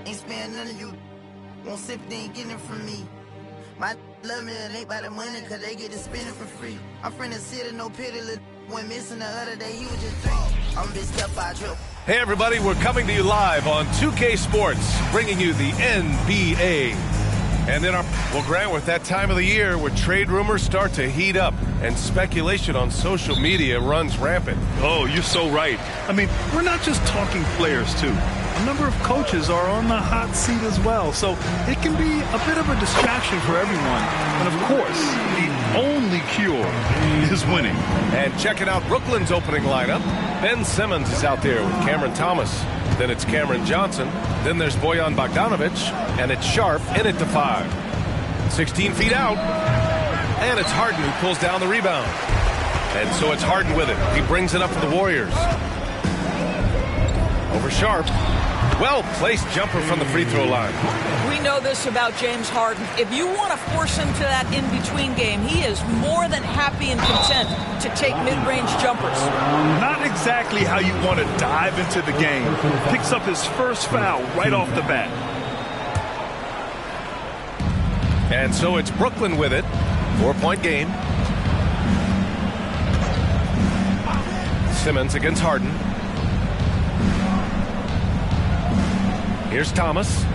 Ain't sparing none of you. Won't sip, they ain't getting it from me. My love me, it ain't by the money, cause they get to spend it for free. I'm from the city, no pity, went missing the other day, he was just 3. I'm bitch step by trip. Hey everybody, we're coming to you live on 2K Sports, bringing you the NBA. And then Grant, we're at that time of the year where trade rumors start to heat up and speculation on social media runs rampant. Oh, you're so right. I mean, we're not just talking players, too. A number of coaches are on the hot seat as well, so it can be a bit of a distraction for everyone. And of course, the only cure is winning. And checking out Brooklyn's opening lineup, Ben Simmons is out there with Cameron Thomas. Then it's Cameron Johnson. Then there's Bojan Bogdanovic. And it's Sharp in at the 5. 16 feet out. And it's Harden who pulls down the rebound. And so it's Harden with it. He brings it up for the Warriors. Over Sharp. Well-placed jumper from the free throw line. We know this about James Harden. If you want to force him to that in-between game, he is more than happy and content to take mid-range jumpers. Not exactly how you want to dive into the game. Picks up his first foul right off the bat. And so it's Brooklyn with it. 4-point game. Simmons against Harden. Here's Thomas.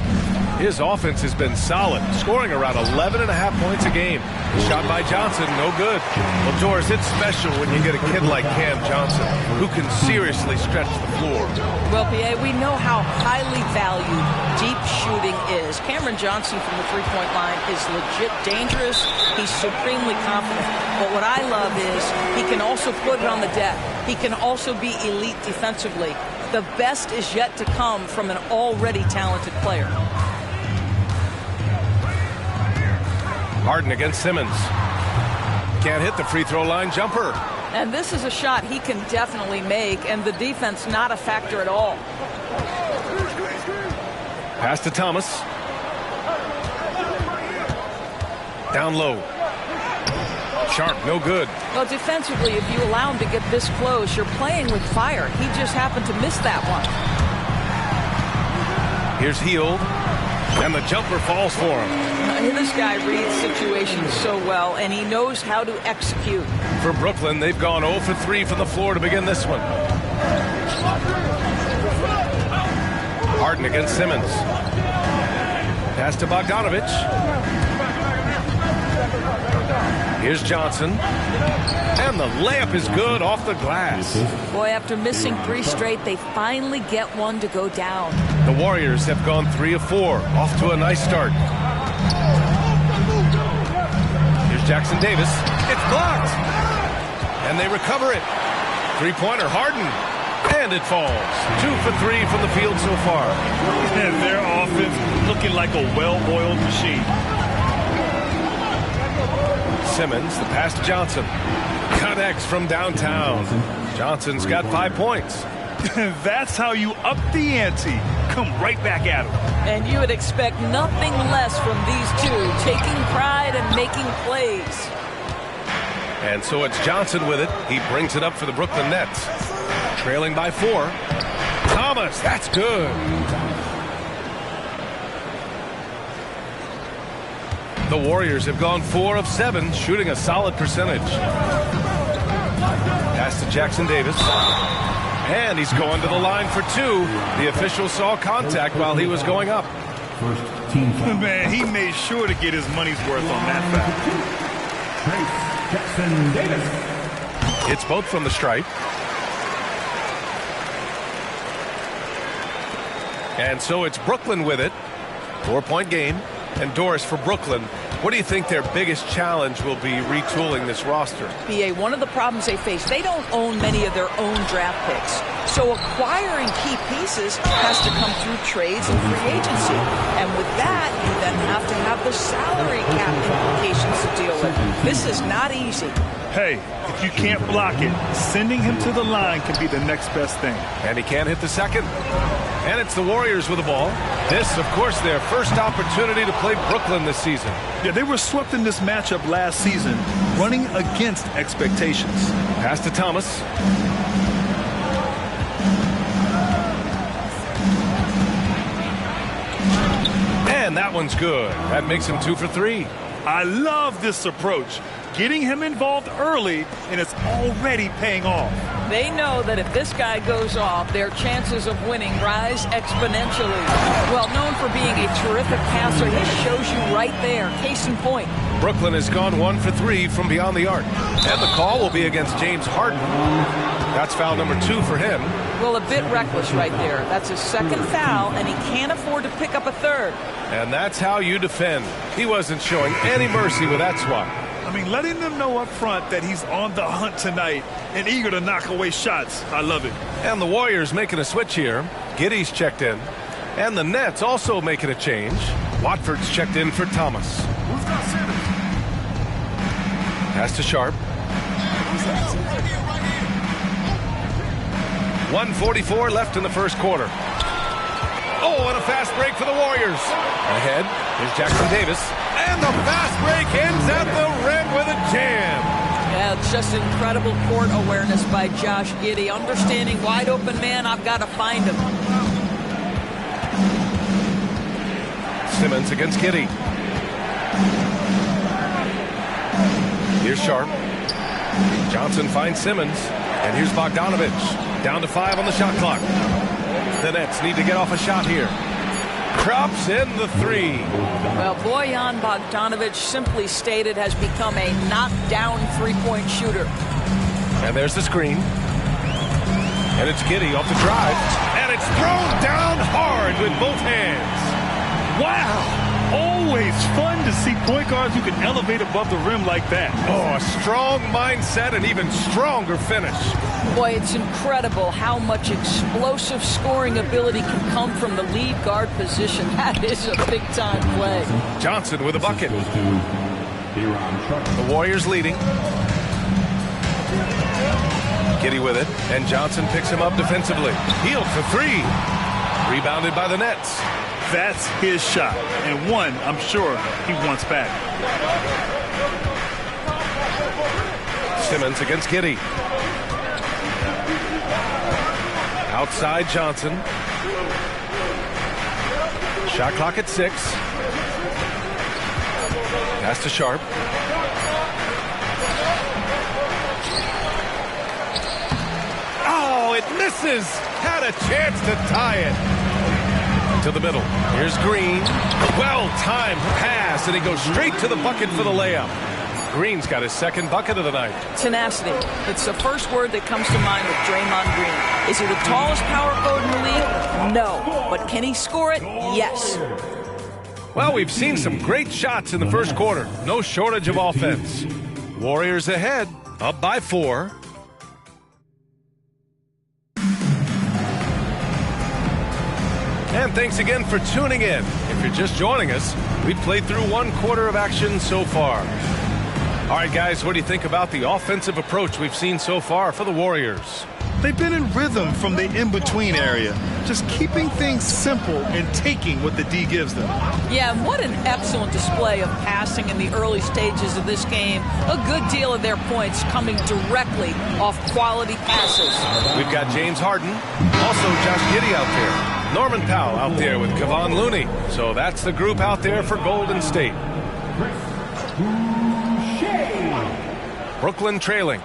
His offense has been solid, scoring around 11.5 points a game. Shot by Johnson, no good. Well, Doris, it's special when you get a kid like Cam Johnson, who can seriously stretch the floor. Well, P.A., we know how highly valued deep shooting is. Cameron Johnson from the three-point line is legit dangerous. He's supremely confident. But what I love is he can also put it on the deck. He can also be elite defensively. The best is yet to come from an already talented player. Harden against Simmons. Can't hit the free throw line jumper. And this is a shot he can definitely make, and the defense not a factor at all. Pass to Thomas. Down low. Sharp, no good. Well, defensively, if you allow him to get this close, you're playing with fire. He just happened to miss that one. Here's Hield, and the jumper falls for him. This guy reads situations so well, and he knows how to execute. For Brooklyn, they've gone 0 for 3 from the floor to begin this one. Harden against Simmons. Pass to Bogdanovic. Here's Johnson. And the layup is good off the glass. Boy, after missing 3 straight, they finally get one to go down. The Warriors have gone 3 of 4. Off to a nice start. Here's Jackson Davis. It's blocked. And they recover it. Three-pointer, Harden. And it falls. 2 for 3 from the field so far. And their offense looking like a well-oiled machine. Simmons, the pass to Johnson. Connects from downtown. Johnson's got 5 points. That's how you up the ante. Come right back at him. And you would expect nothing less from these two, taking pride and making plays. And so it's Johnson with it. He brings it up for the Brooklyn Nets. Trailing by 4. Thomas, that's good. The Warriors have gone 4 of 7, shooting a solid percentage. Pass to Jackson Davis. And he's going to the line for 2. The official saw contact while he was going up. Man, he made sure to get his money's worth on that foul. Jackson Davis. It's both from the stripe. And so it's Brooklyn with it. 4-point game. And Doris, for Brooklyn, what do you think their biggest challenge will be retooling this roster? BA, one of the problems they face, they don't own many of their own draft picks. So acquiring key pieces has to come through trades and free agency. And with that, you then have to have the salary cap implications to deal with. This is not easy. Hey, if you can't block it, sending him to the line can be the next best thing. And he can't hit the second. And it's the Warriors with the ball. This, of course, their first opportunity to play Brooklyn this season. Yeah, they were swept in this matchup last season, running against expectations. Pass to Thomas. that one's good. That makes him 2 for 3. I love this approach. Getting him involved early, and it's already paying off. They know that if this guy goes off, their chances of winning rise exponentially. Well, known for being a terrific passer, he shows you right there. Case in point. Brooklyn has gone 1 for 3 from beyond the arc. And the call will be against James Harden. That's foul number 2 for him. Well, a bit reckless right there. That's his second foul, and he can't afford to pick up a third. And that's how you defend. He wasn't showing any mercy with that swat. I mean, letting them know up front that he's on the hunt tonight and eager to knock away shots. I love it. And the Warriors making a switch here. Giddey's checked in. And the Nets also making a change. Watford's checked in for Thomas. Pass to Sharp. 1:44 left in the first quarter. Oh, and a fast break for the Warriors. Ahead, here's Jackson Davis. And the fast break ends at the rim with a jam. Yeah, it's just incredible court awareness by Josh Giddey. Understanding wide open man, I've got to find him. Simmons against Giddey. Here's Sharp. Johnson finds Simmons. And here's Bogdanovich. Down to 5 on the shot clock. The Nets need to get off a shot here. Drops in the 3. Well, Bojan Bogdanovic, simply stated, has become a knockdown three-point shooter. And there's the screen. And it's Giddey off the drive. And it's thrown down hard with both hands. Wow. Always fun to see point guards who can elevate above the rim like that. Oh, a strong mindset and even stronger finish. Boy, it's incredible how much explosive scoring ability can come from the lead guard position. That is a big-time play. Johnson with a bucket. The Warriors leading. Giddey with it, and Johnson picks him up defensively. Healed for 3. Rebounded by the Nets. That's his shot, and one I'm sure he wants back. Simmons against Giddey. Outside Johnson. Shot clock at 6. Pass to Sharp. Oh, it misses. Had a chance to tie it. To the middle. Here's Green. Well-timed pass, and he goes straight to the bucket for the layup. Green's got his second bucket of the night. Tenacity. It's the first word that comes to mind with Draymond Green. Is he the tallest power forward in the league? No. But can he score it? Yes. Well, we've seen some great shots in the first quarter. No shortage of offense. Warriors ahead, up by 4. And thanks again for tuning in. If you're just joining us, we've played through 1 quarter of action so far. All right, guys, what do you think about the offensive approach we've seen so far for the Warriors? They've been in rhythm from the in-between area, just keeping things simple and taking what the D gives them. Yeah, and what an excellent display of passing in the early stages of this game. A good deal of their points coming directly off quality passes. We've got James Harden, also Josh Giddey out there. Norman Powell out there with Kevon Looney. So that's the group out there for Golden State. Brooklyn trailing.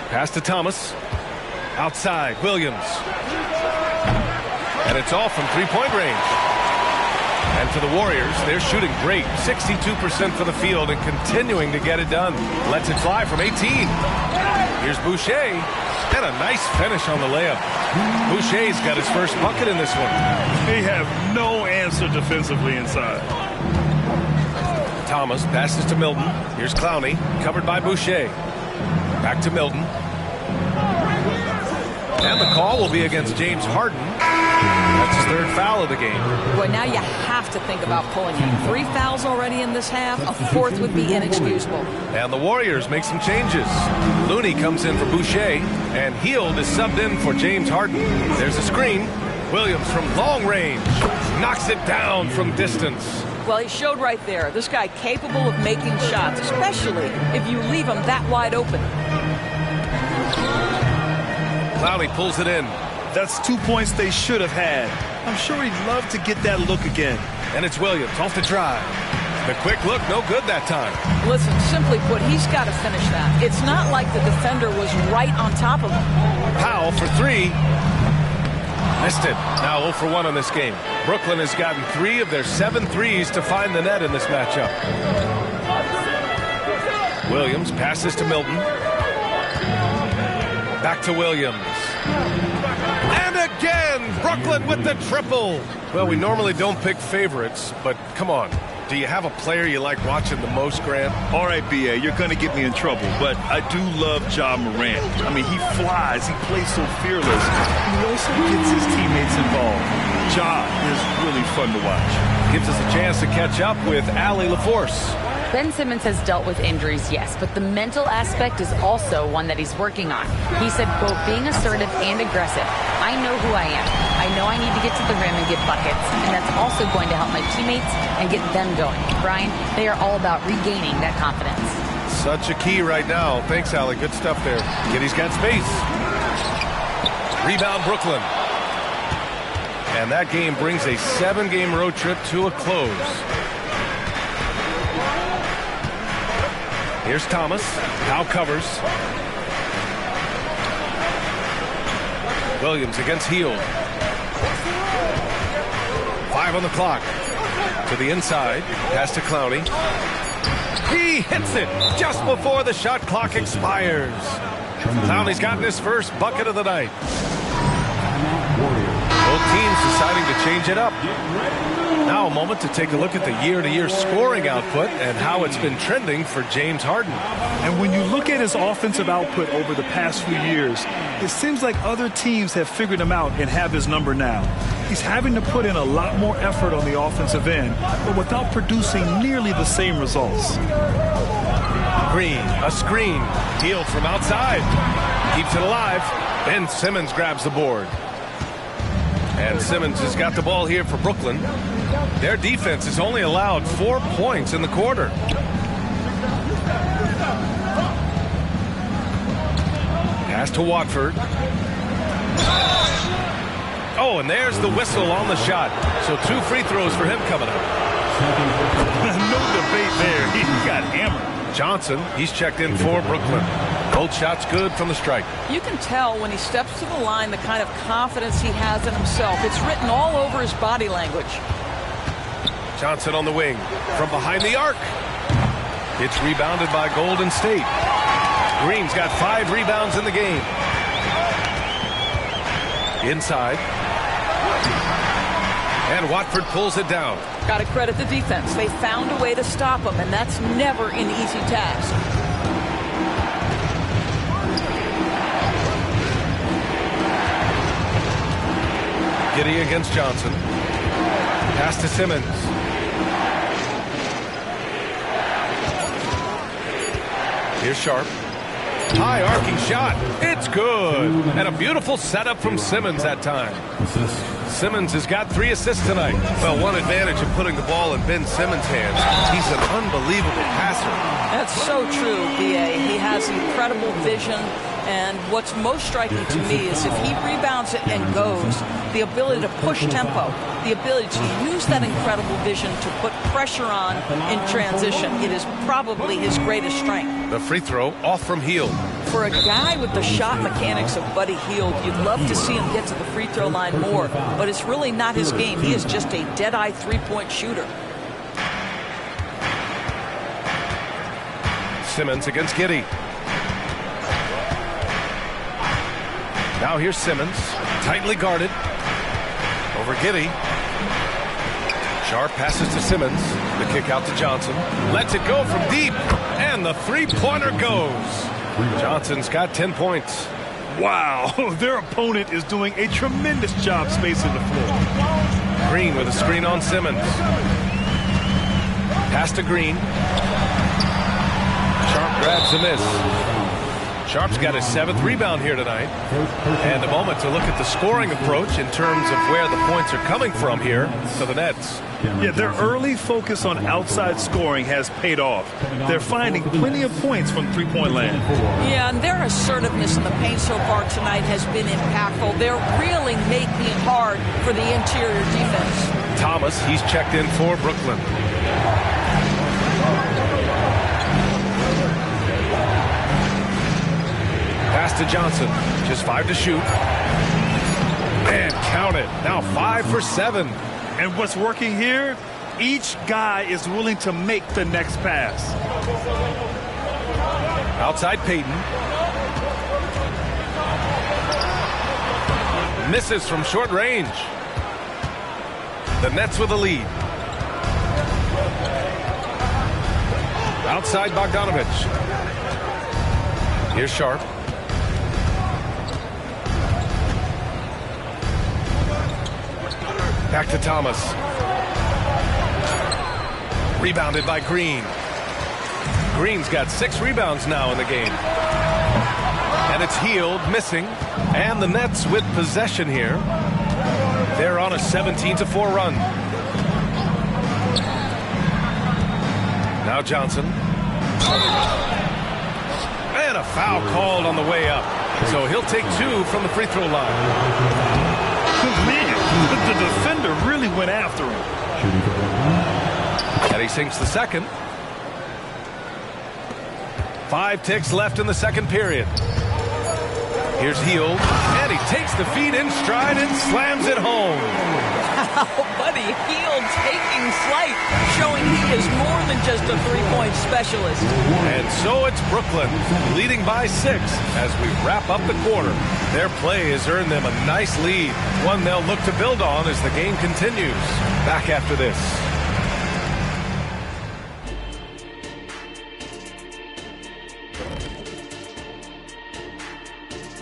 Pass to Thomas. Outside, Williams. And it's off from three-point range. And for the Warriors, they're shooting great. 62% for the field and continuing to get it done. Lets it fly from 18. Here's Boucher. And a nice finish on the layup. Boucher's got his first bucket in this one. They have no answer defensively inside. Thomas passes to Milton. Here's Clowney, covered by Boucher. Back to Milton. And the call will be against James Harden. That's his 3rd foul of the game. Boy, now you have to think about pulling him. 3 fouls already in this half. A 4th would be inexcusable. And the Warriors make some changes. Looney comes in for Boucher, and Hield is subbed in for James Harden. There's a screen. Williams from long range knocks it down from distance. Well, he showed right there. This guy capable of making shots, especially if you leave him that wide open. Clowney pulls it in. That's 2 points they should have had. I'm sure he'd love to get that look again. And it's Williams off the drive. The quick look, no good that time. Listen, simply put, he's got to finish that. It's not like the defender was right on top of him. Powell for three. Missed it. Now 0 for 1 on this game. Brooklyn has gotten 3 of their 7 threes to find the net in this matchup. Williams passes to Milton. Back to Williams. And again, Brooklyn with the triple. Well, we normally don't pick favorites, but come on. Do you have a player you like watching the most, Grant? All right, B.A., you're going to get me in trouble, but I do love Ja Morant. I mean, he flies. He plays so fearless. And he also gets his teammates involved. Ja is really fun to watch. Gives us a chance to catch up with Allie LaForce. Ben Simmons has dealt with injuries, yes, but the mental aspect is also one that he's working on. He said, quote, being assertive and aggressive. I know who I am. I know I need to get to the rim and get buckets, and that's also going to help my teammates and get them going. Brian, they are all about regaining that confidence. Such a key right now. Thanks, Allie. Good stuff there. Giddy's got space. Rebound, Brooklyn. And that game brings a 7-game road trip to a close. Here's Thomas. Now covers. Williams against Hield. 5 on the clock. To the inside. Pass to Clowney. He hits it just before the shot clock expires. Clowney's gotten his first bucket of the night. Both teams deciding to change it up. Now a moment to take a look at the year-to-year scoring output and how it's been trending for James Harden. And when you look at his offensive output over the past few years, it seems like other teams have figured him out and have his number now. He's having to put in a lot more effort on the offensive end, but without producing nearly the same results. Green, a screen. Hield from outside. Keeps it alive. Ben Simmons grabs the board. And Simmons has got the ball here for Brooklyn. Their defense has only allowed 4 points in the quarter. Pass to Watford. Oh, and there's the whistle on the shot. So 2 free throws for him coming up. No debate there. He got hammered. Johnson, he's checked in for Brooklyn. Both shots good from the strike. You can tell when he steps to the line the kind of confidence he has in himself. It's written all over his body language. Johnson on the wing from behind the arc. It's rebounded by Golden State. Green's got 5 rebounds in the game. Inside. And Watford pulls it down. Got to credit the defense. They found a way to stop him, and that's never an easy task. Giddey against Johnson. Pass to Simmons. Here's Sharp. High arcing shot. It's good. And a beautiful setup from Simmons that time. Simmons has got 3 assists tonight. Well, one advantage of putting the ball in Ben Simmons' hands. He's an unbelievable passer. That's so true, B.A. He has incredible vision. And what's most striking to me is if he rebounds it and goes, the ability to push tempo, the ability to use that incredible vision to put pressure on in transition. It is probably his greatest strength. The free throw off from Hield. For a guy with the shot mechanics of Buddy Hield, you'd love to see him get to the free throw line more, but it's really not his game. He is just a dead-eye three-point shooter. Simmons against Giddey. Now here's Simmons, tightly guarded. Over Giddey. Sharp passes to Simmons. The kick out to Johnson. Lets it go from deep. And the three-pointer goes. Johnson's got 10 points. Wow, their opponent is doing a tremendous job spacing the floor. Green with a screen on Simmons. Pass to Green. Sharp grabs the miss. Sharp's got his 7th rebound here tonight. And a moment to look at the scoring approach in terms of where the points are coming from here for the Nets. Yeah, their early focus on outside scoring has paid off. They're finding plenty of points from three-point land. Yeah, and their assertiveness in the paint so far tonight has been impactful. They're really making it hard for the interior defense. Thomas, he's checked in for Brooklyn. Pass to Johnson. Just 5 to shoot. And count it. Now 5 for 7. And what's working here? Each guy is willing to make the next pass. Outside Payton. Misses from short range. The Nets with a lead. Outside Bogdanovich. Here's Sharp. Back to Thomas. Rebounded by Green. Green's got 6 rebounds now in the game. And it's Hield missing. And the Nets with possession here. They're on a 17-4 run. Now Johnson. And a foul called on the way up. So he'll take 2 from the free throw line. The defender really went after him. And he sinks the second. 5 ticks left in the second period. Here's Hield, and he takes the feed in stride and slams it home. Wow, buddy, Hield taking flight, showing he is more than just a three-point specialist. And so it's Brooklyn, leading by 6 as we wrap up the quarter. Their play has earned them a nice lead, one they'll look to build on as the game continues. Back after this.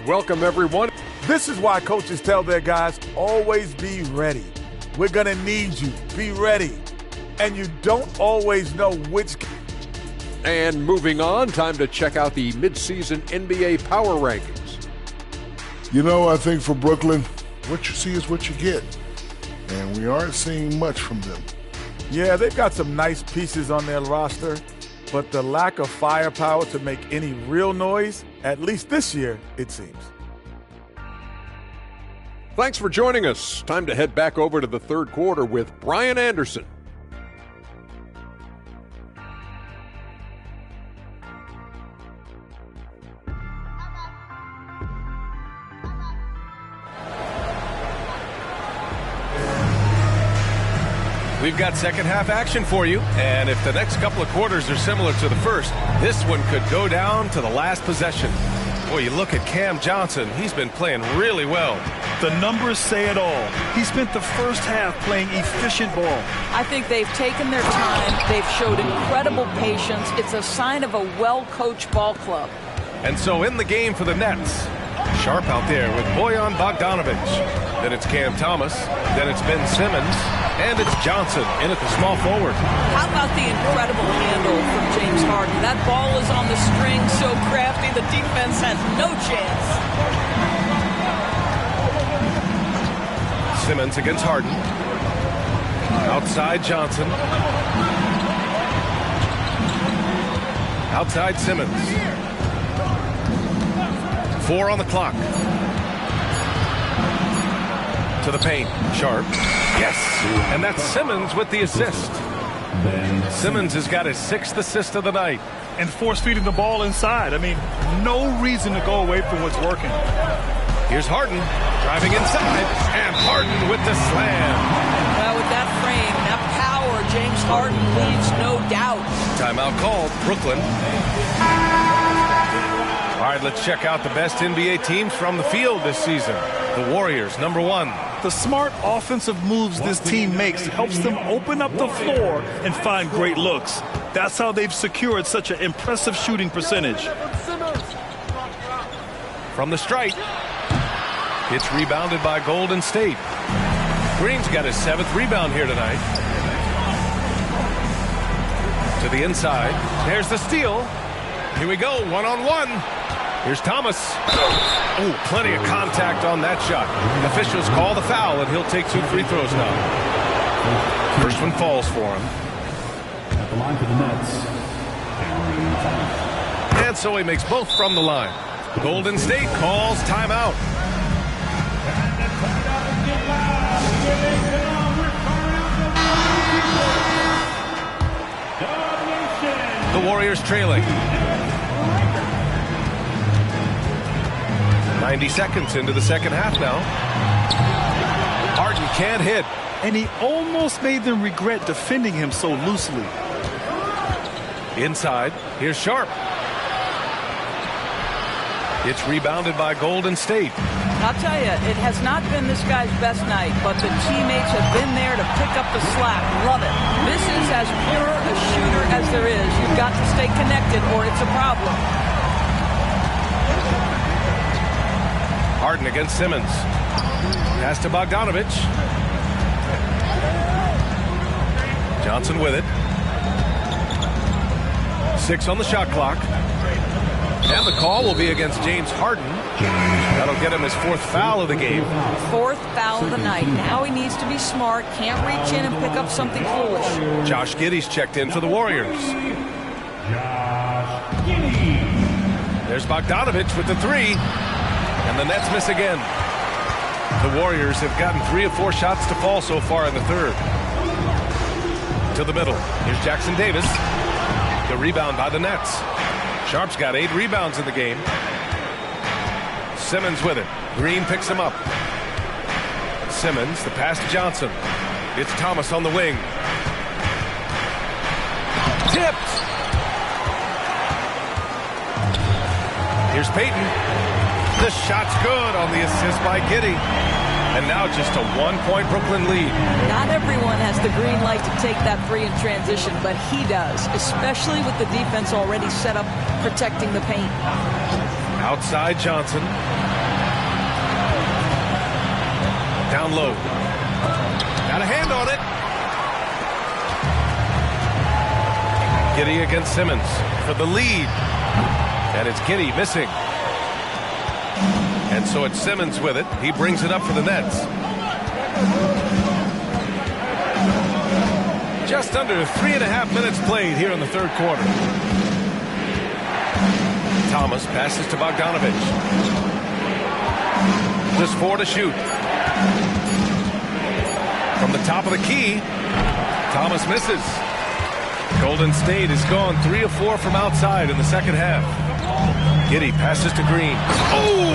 Welcome, everyone. This is why coaches tell their guys, always be ready. We're going to need you. Be ready. And you don't always know which. And moving on, time to check out the midseason NBA Power Rankings. You know, I think for Brooklyn, what you see is what you get. And we aren't seeing much from them. Yeah, they've got some nice pieces on their roster, but the lack of firepower to make any real noise, at least this year, it seems. Thanks for joining us. Time to head back over to the third quarter with Brian Anderson. We've got second half action for you, and if the next couple of quarters are similar to the first, this one could go down to the last possession. Boy, you look at Cam Johnson, he's been playing really well. The numbers say it all. He spent the first half playing efficient ball. I think they've taken their time. They've showed incredible patience. It's a sign of a well-coached ball club. And so in the game for the Nets, Sharp out there with Bojan Bogdanovich. Then it's Cam Thomas. Then it's Ben Simmons. And it's Johnson in at the small forward. How about the incredible handle from James Harden? That ball is on the string, so crafty, the defense has no chance. Simmons against Harden. Outside Johnson. Outside Simmons. 4 on the clock. To the paint. Sharp. Yes. And that's Simmons with the assist. Simmons has got his 6th assist of the night. And force-feeding the ball inside. I mean, no reason to go away from what's working. Here's Harden driving inside. And Harden with the slam. Well, with that frame, that power, James Harden leaves no doubt. Timeout called. Brooklyn. All right, let's check out the best NBA teams from the field this season. The Warriors, number 1. The smart offensive moves this team makes helps them open up the floor and find great looks. That's how they've secured such an impressive shooting percentage. From the stripe. It's rebounded by Golden State. Green's got his 7th rebound here tonight. To the inside. There's the steal. Here we go, one-on-one. Here's Thomas. Oh, plenty of contact on that shot. Officials call the foul, and he'll take 2 free throws now. First one falls for him. At the line for the Nets. And so he makes both from the line. Golden State calls timeout. The Warriors trailing. 90 seconds into the second half now. Harden can't hit. And he almost made them regret defending him so loosely. Inside, here's Sharp. It's rebounded by Golden State. I'll tell you, it has not been this guy's best night, but the teammates have been there to pick up the slack. Love it. This is as pure a shooter as there is. You've got to stay connected or it's a problem. Harden against Simmons. Pass to Bogdanovic. Johnson with it. 6 on the shot clock. And the call will be against James Harden. That'll get him his 4th foul of the game. 4th foul of the night. Now he needs to be smart. Can't reach in and pick up something foolish. Josh Giddey's checked in for the Warriors. There's Bogdanovic with the 3. And the Nets miss again. The Warriors have gotten 3 of 4 shots to fall so far in the third. To the middle. Here's Jackson Davis. The rebound by the Nets. Sharp's got 8 rebounds in the game. Simmons with it. Green picks him up. Simmons, the pass to Johnson. It's Thomas on the wing. Tipped. Here's Payton. The shot's good on the assist by Giddey. And now just a 1-point Brooklyn lead. Not everyone has the green light to take that 3 in transition, but he does, especially with the defense already set up protecting the paint. Outside Johnson. Down low. Got a hand on it. Giddey against Simmons for the lead. And it's Giddey missing. And so it's Simmons with it. He brings it up for the Nets. Just under 3.5 minutes played here in the third quarter. Thomas passes to Bogdanovic. Just 4 to shoot. From the top of the key, Thomas misses. Golden State has gone 3 of 4 from outside in the second half. Giddey passes to Green. Oh!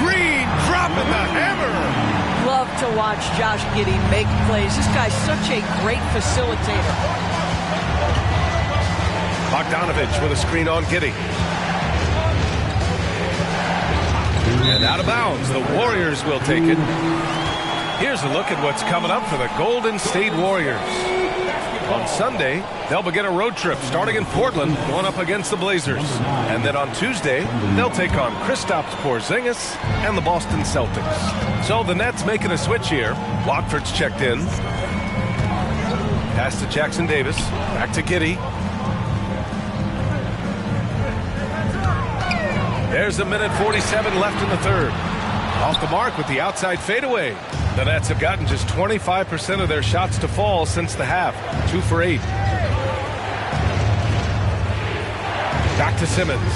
Green dropping the hammer! Love to watch Josh Giddey make plays. This guy's such a great facilitator. Bogdanovic with a screen on Giddey. And out of bounds, the Warriors will take it. Here's a look at what's coming up for the Golden State Warriors. On Sunday, they'll begin a road trip starting in Portland, going up against the Blazers. And then on Tuesday, they'll take on Kristaps Porzingis and the Boston Celtics. So the Nets making a switch here. Watford's checked in. Pass to Jackson Davis. Back to Giddey. There's 1:47 left in the third. Off the mark with the outside fadeaway. The Nets have gotten just 25% of their shots to fall since the half. 2 for 8. Back to Simmons.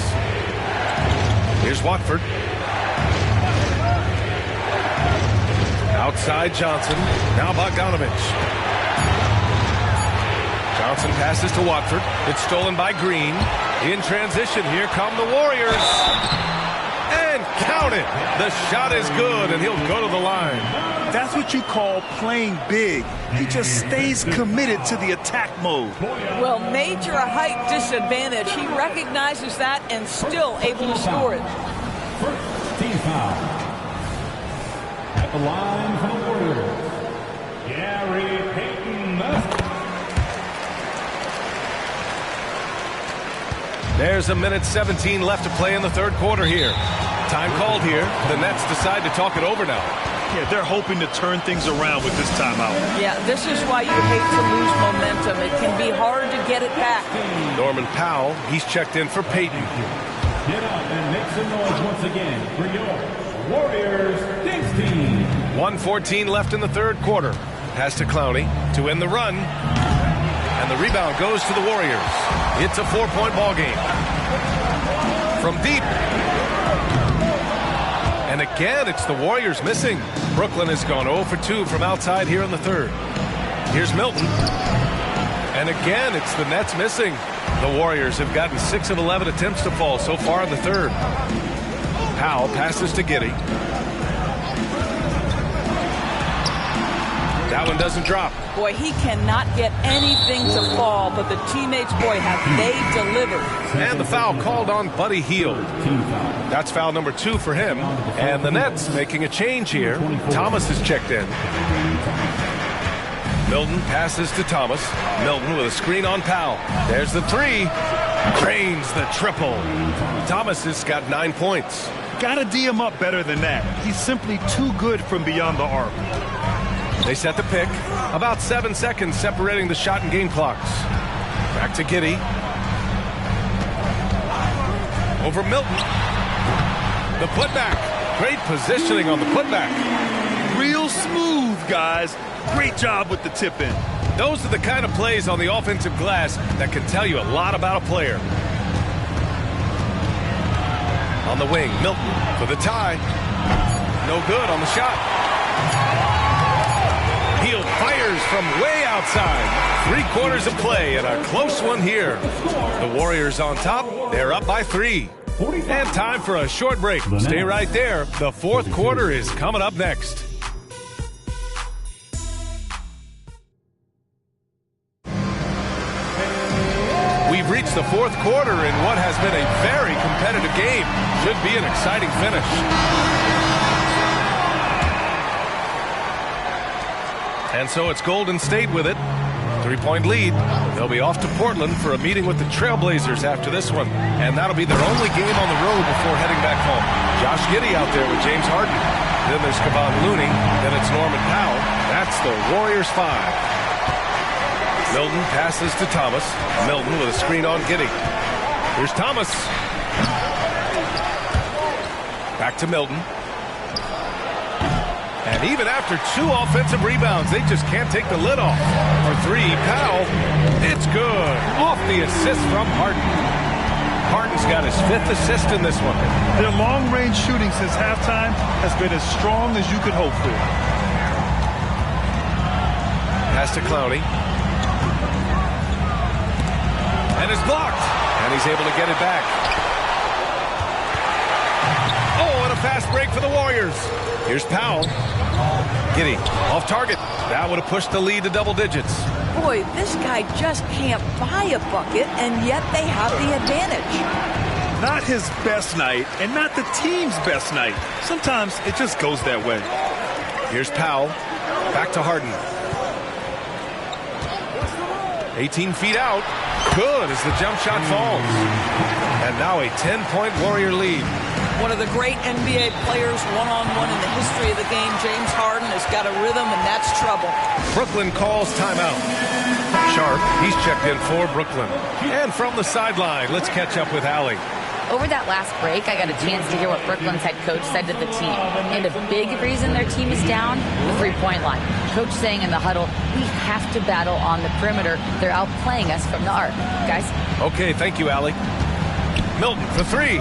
Here's Watford. Outside Johnson. Now Bogdanovic. Johnson passes to Watford. It's stolen by Green. In transition, here come the Warriors. And count it. The shot is good, and he'll go to the line. That's what you call playing big. He just stays committed to the attack mode. Well, major height disadvantage. He recognizes that and still able to score it. Team foul. At the line for the Warriors, Gary Payton. There's 1:17 left to play in the third quarter here. Time called here. The Nets decide to talk it over now. Yeah, they're hoping to turn things around with this timeout. Yeah, this is why you hate to lose momentum. It can be hard to get it back. Norman Powell, he's checked in for Payton. Get up and make some noise once again for your Warriors Kings team. 1:14 left in the third quarter. Pass to Clowney to end the run. And the rebound goes to the Warriors. It's a 4-point ball game. From deep. And again, it's the Warriors missing. Brooklyn has gone 0 for 2 from outside here in the third. Here's Milton. And again, it's the Nets missing. The Warriors have gotten 6 of 11 attempts to fall so far in the third. Powell passes to Giddey. That one doesn't drop. Boy, he cannot get anything to fall, but the teammates, boy, have they delivered. And the foul called on Buddy Hield. That's foul number 2 for him. And the Nets making a change here. Thomas is checked in. Milton passes to Thomas. Milton with a screen on Powell. There's the 3. Drains the triple. Thomas has got 9 points. Gotta D him up better than that. He's simply too good from beyond the arc. They set the pick. About 7 seconds separating the shot and game clocks. Back to Giddey. Over Milton. The putback. Great positioning on the putback. Real smooth, guys. Great job with the tip in. Those are the kind of plays on the offensive glass that can tell you a lot about a player. On the wing, Milton for the tie. No good on the shot. Hield fires from way outside. 3 quarters of play and a close one here. The Warriors on top. They're up by 3. And time for a short break. Stay right there. The fourth quarter is coming up next. We've reached the fourth quarter in what has been a very competitive game. Should be an exciting finish. And so it's Golden State with it. 3-point lead. They'll be off to Portland for a meeting with the Trailblazers after this one. And that'll be their only game on the road before heading back home. Josh Giddey out there with James Harden. Then there's Kevon Looney. Then it's Norman Powell. That's the Warriors 5. Milton passes to Thomas. Milton with a screen on Giddey. Here's Thomas. Back to Milton. And even after 2 offensive rebounds, they just can't take the lid off. For 3, Powell. It's good. Off the assist from Harden. Harden's got his 5th assist in this one. Their long-range shooting since halftime has been as strong as you could hope for. Pass to Clowney. And it's blocked. And he's able to get it back. Oh, and a fast break for the Warriors. Here's Powell. Giddey off target. That would have pushed the lead to double digits. Boy, this guy just can't buy a bucket, and yet they have the advantage. Not his best night, and not the team's best night. Sometimes it just goes that way. Here's Powell. Back to Harden. 18 feet out. Good as the jump shot falls. And now a 10-point Warrior lead. One of the great NBA players one-on-one in the history of the game, James Harden, has got a rhythm, and that's trouble. Brooklyn calls timeout. Sharp, he's checked in for Brooklyn. And from the sideline, let's catch up with Allie. Over that last break, I got a chance to hear what Brooklyn's head coach said to the team. And a big reason their team is down, the 3-point line. Coach saying in the huddle, we have to battle on the perimeter. They're outplaying us from the arc. Guys? Okay, thank you, Allie. Milton for 3.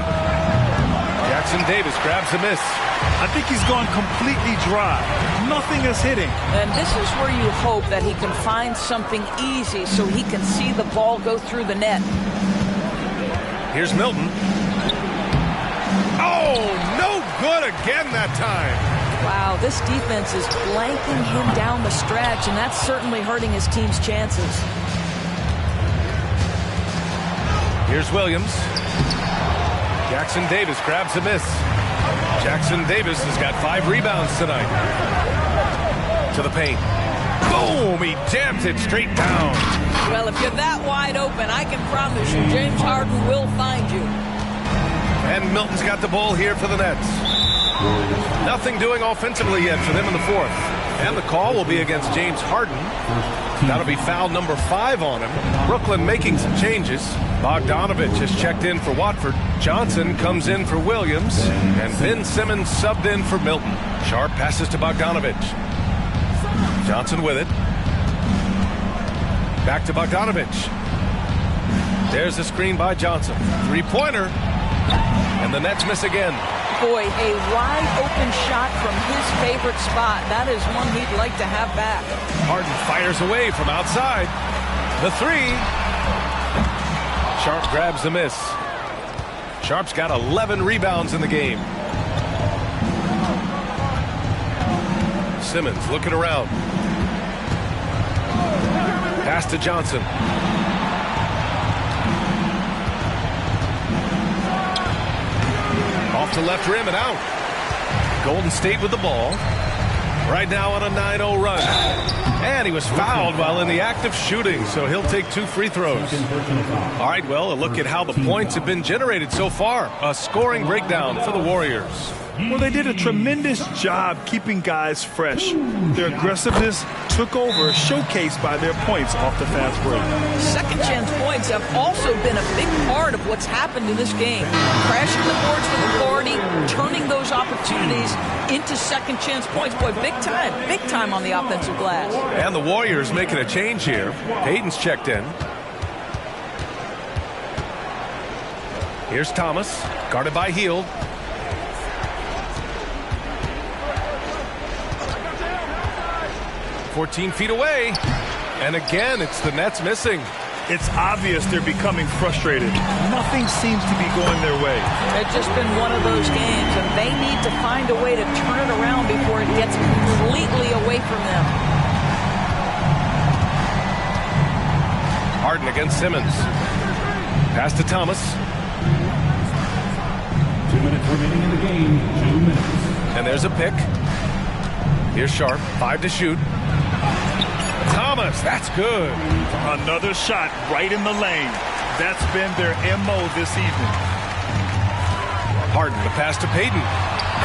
Jackson Davis grabs a miss. I think he's gone completely dry. Nothing is hitting. And this is where you hope that he can find something easy so he can see the ball go through the net. Here's Milton. Oh, no good again that time. Wow, this defense is blanking him down the stretch, and that's certainly hurting his team's chances. Here's Williams. Jackson Davis grabs a miss. Jackson Davis has got 5 rebounds tonight. To the paint. Boom! He jams it straight down. Well, if you're that wide open, I can promise you James Harden will find you. And Milton's got the ball here for the Nets. Nothing doing offensively yet for them in the fourth. And the call will be against James Harden. That'll be foul number 5 on him. Brooklyn making some changes. Bogdanovich has checked in for Watford. Johnson comes in for Williams. And Ben Simmons subbed in for Milton. Sharp passes to Bogdanovich. Johnson with it. Back to Bogdanovich. There's a screen by Johnson. Three-pointer. And the Nets miss again. Boy, a wide-open shot from his favorite spot. That is one he'd like to have back. Harden fires away from outside. The 3. Sharp grabs the miss. Sharp's got 11 rebounds in the game. Simmons looking around. Pass to Johnson. Off the left rim and out. Golden State with the ball. Right now on a 9-0 run. And he was fouled while in the act of shooting, so he'll take 2 free throws. All right, well, a look at how the points have been generated so far. A scoring breakdown for the Warriors. Well, they did a tremendous job keeping guys fresh. Their aggressiveness took over, showcased by their points off the fast break. Second chance points have also been a big part of what's happened in this game. Crashing the boards with authority, turning those opportunities into second chance points. Boy, big time on the offensive glass. And the Warriors making a change here. Payton's checked in. Here's Thomas, guarded by Hield. 14 feet away. And again, it's the Nets missing. It's obvious they're becoming frustrated. Nothing seems to be going their way. It's just been one of those games, and they need to find a way to turn it around before it gets completely away from them. Harden against Simmons. Pass to Thomas. 2 minutes remaining in the game. 2 minutes. And there's a pick. Here's Sharp. 5 to shoot. Thomas, that's good. Another shot right in the lane. That's been their MO this evening. Harden, the pass to Payton.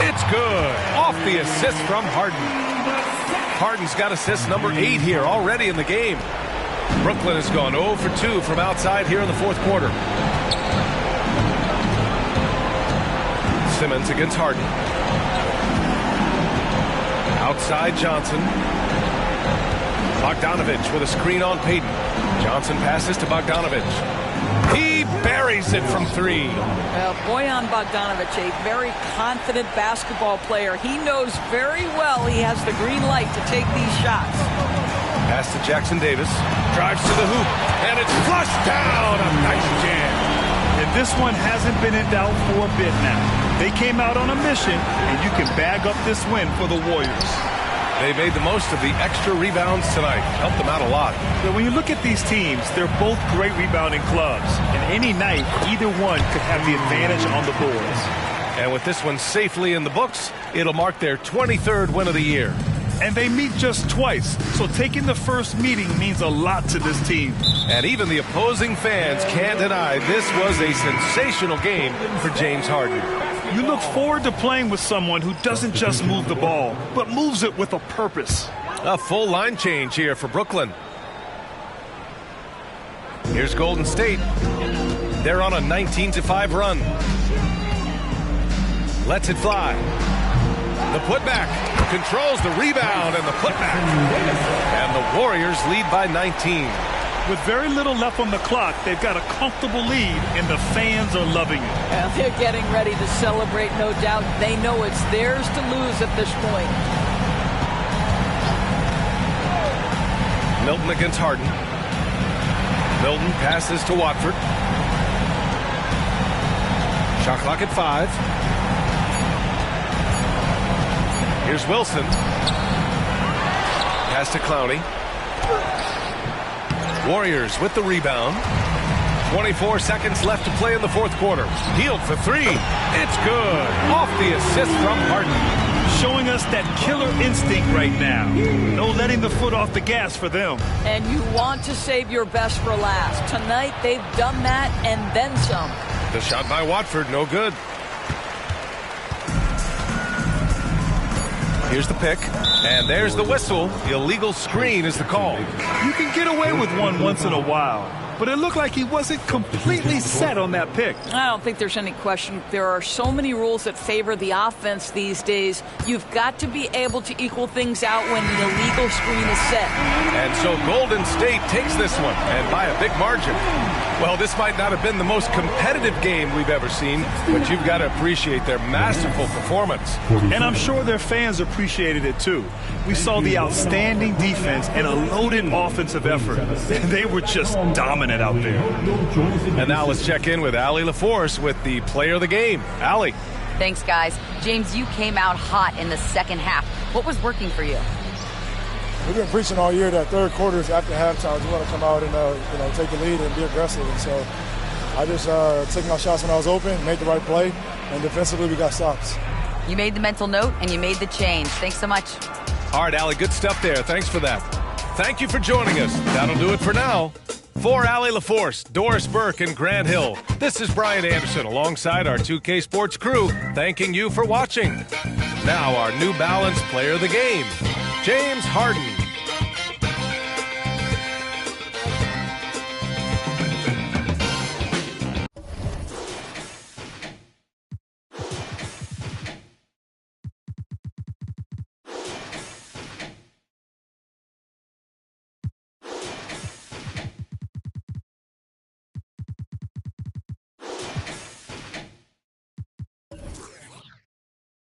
It's good. Off the assist from Harden. Harden's got assist number 8 here already in the game. Brooklyn has gone 0 for 2 from outside here in the fourth quarter. Simmons against Harden. Outside Johnson. Bogdanovich with a screen on Payton. Johnson passes to Bogdanovich. He buries it from 3. Well, Bojan Bogdanovich, a very confident basketball player. He knows very well he has the green light to take these shots. Pass to Jackson Davis. Drives to the hoop. And it's flushed down. A nice jam. And this one hasn't been in doubt for a bit now. They came out on a mission, and you can bag up this win for the Warriors. They made the most of the extra rebounds tonight. Helped them out a lot. But when you look at these teams, they're both great rebounding clubs. And any night, either one could have the advantage on the boards. And with this one safely in the books, it'll mark their 23rd win of the year. And they meet just twice, so taking the first meeting means a lot to this team. And even the opposing fans can't deny this was a sensational game for James Harden. You look forward to playing with someone who doesn't just move the ball, but moves it with a purpose. A full line change here for Brooklyn. Here's Golden State. They're on a 19-5 run. Lets it fly. The putback. Controls the rebound and the putback. And the Warriors lead by 19. With very little left on the clock, they've got a comfortable lead, and the fans are loving it. Well, they're getting ready to celebrate, no doubt. They know it's theirs to lose at this point. Milton against Harden. Milton passes to Watford. Shot clock at 5. Here's Wilson. Pass to Clowney. Warriors with the rebound. 24 seconds left to play in the fourth quarter. Hield for 3. It's good. Off the assist from Harden. Showing us that killer instinct right now. No letting the foot off the gas for them. And you want to save your best for last. Tonight, they've done that and then some. The shot by Watford, no good. Here's the pick, and there's the whistle. Illegal screen is the call. You can get away with one once in a while, but it looked like he wasn't completely set on that pick. I don't think there's any question. There are so many rules that favor the offense these days. You've got to be able to equal things out when the illegal screen is set. And so Golden State takes this one, and by a big margin. Well, this might not have been the most competitive game we've ever seen, but you've got to appreciate their masterful performance. And I'm sure their fans appreciated it too. We saw the outstanding defense and a loaded offensive effort. They were just dominant out there. And now let's check in with Allie LaForce with the player of the game. Allie. Thanks, guys. James, you came out hot in the second half. What was working for you? We've been preaching all year that third quarters after halftime, we want to come out and take the lead and be aggressive. And so I just took my shots when I was open, made the right play, and defensively we got stops. You made the mental note and you made the change. Thanks so much. All right, Allie, good stuff there. Thanks for that. Thank you for joining us. That'll do it for now. For Allie LaForce, Doris Burke, and Grant Hill, this is Brian Anderson alongside our 2K Sports crew, thanking you for watching. Now our New Balance player of the game, James Harden.